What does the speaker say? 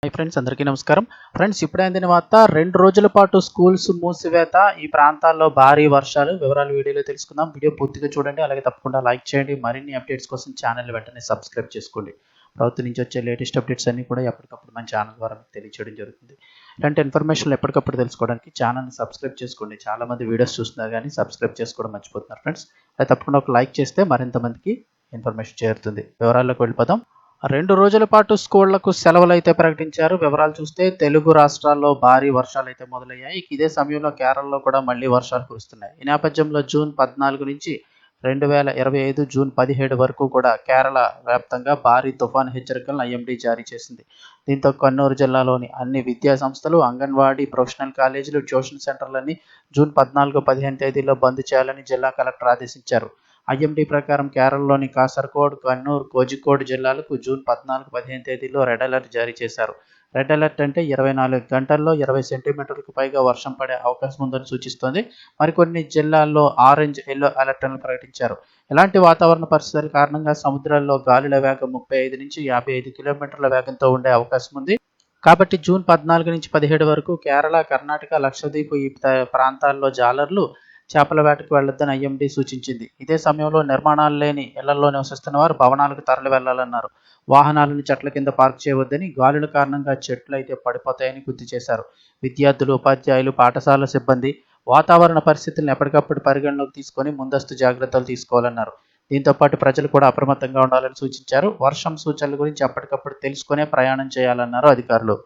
Hi friends, అందరికీ నమస్కారం. Friends, ఇప్పుడే అందిన వార్త. 2 రోజుల పాటు స్కూల్స్ మూసివేత. ఈ ప్రాంతాల్లో భారీ వర్షాలు. వివరాలు వీడియోలో తెలుసుకుందాం. వీడియో పూర్తిగా చూడండి. అలాగే తప్పకుండా లైక్ చేయండి. మరిన్ని అప్డేట్స్ కోసం ఛానల్ వెంటనే సబ్స్క్రైబ్ చేసుకోండి. ప్రభుత్వం నుంచి వచ్చే లేటెస్ట్ అప్డేట్స్ అన్ని కూడా ఎప్పటికప్పుడు మన ఛానల్ ద్వారా మీకు తెలియజేయడం జరుగుతుంది. ఇలాంటి ఇన్ఫర్మేషన్లు ఎప్పటికప్పుడు తెలుసుకోవడానికి ఛానల్ని సబ్స్క్రైబ్ చేసుకోండి. చాలామంది వీడియోస్ చూస్తున్నారు కానీ సబ్స్క్రైబ్ చేసుకోవడం మర్చిపోతున్నారు ఫ్రెండ్స్. అది తప్పకుండా ఒక లైక్ చేస్తే మరింత మందికి ఇన్ఫర్మేషన్ చేరుతుంది. వివరాల్లోకి వెళ్ళిపోదాం. 2 రోజుల పాటు స్కూళ్లకు సెలవులైతే ప్రకటించారు. వివరాలు చూస్తే తెలుగు రాష్ట్రాల్లో భారీ వర్షాలైతే మొదలయ్యాయి. ఇదే సమయంలో కేరళలో కూడా మళ్లీ వర్షాలు కురుస్తున్నాయి. ఈ నేపథ్యంలో జూన్ 14 నుంచి 2025 జూన్ 17 వరకు కూడా కేరళ వ్యాప్తంగా భారీ తుఫాను హెచ్చరికలను ఐఎండీ జారీ చేసింది. దీంతో కన్నూరు జిల్లాలోని అన్ని విద్యా సంస్థలు, అంగన్వాడీ, ప్రొఫెషనల్ కాలేజీలు, ట్యూషన్ సెంటర్లన్నీ జూన్ 14, 15 తేదీల్లో బంద్ చేయాలని జిల్లా కలెక్టర్ ఆదేశించారు. ఐఎండీ ప్రకారం కేరళలోని కాసర్గోడ్, కన్నూర్, కోజికోడ్ జిల్లాలకు జూన్ 14, 15 తేదీల్లో రెడ్ అలర్ట్ జారీ చేశారు. రెడ్ అలర్ట్ అంటే 24 గంటల్లో 20 సెంటీమీటర్లకు పైగా వర్షం పడే అవకాశం ఉందని సూచిస్తోంది. మరికొన్ని జిల్లాల్లో ఆరెంజ్, ఎల్లో అలర్ట్లను ప్రకటించారు. ఇలాంటి వాతావరణ పరిస్థితుల కారణంగా సముద్రాల్లో గాలుల వేగం 35 నుంచి 55 కిలోమీటర్ల వేగంతో ఉండే అవకాశం ఉంది. కాబట్టి జూన్ 14 నుంచి 17 వరకు కేరళ, కర్ణాటక, లక్షద్వీప్ ఈ ప్రాంతాల్లో జాలర్లు చేపల వేటకు వెళ్లొద్దని ఐఎండీ సూచించింది. ఇదే సమయంలో నిర్మాణాలు లేని ఇళ్లలో నివసిస్తున్న వారు భవనాలకు తరలి వెళ్లాలన్నారు. వాహనాలను చెట్ల కింద పార్క్ చేయవద్దని, గాలుల కారణంగా చెట్లు అయితే పడిపోతాయని గుర్తు చేశారు. విద్యార్థులు, ఉపాధ్యాయులు, పాఠశాల సిబ్బంది వాతావరణ పరిస్థితులను ఎప్పటికప్పుడు పరిగణలోకి తీసుకొని ముందస్తు జాగ్రత్తలు తీసుకోవాలన్నారు. దీంతో పాటు ప్రజలు కూడా అప్రమత్తంగా ఉండాలని సూచించారు. వర్షం సూచనల గురించి ఎప్పటికప్పుడు తెలుసుకునే ప్రయాణం చేయాలన్నారు అధికారులు.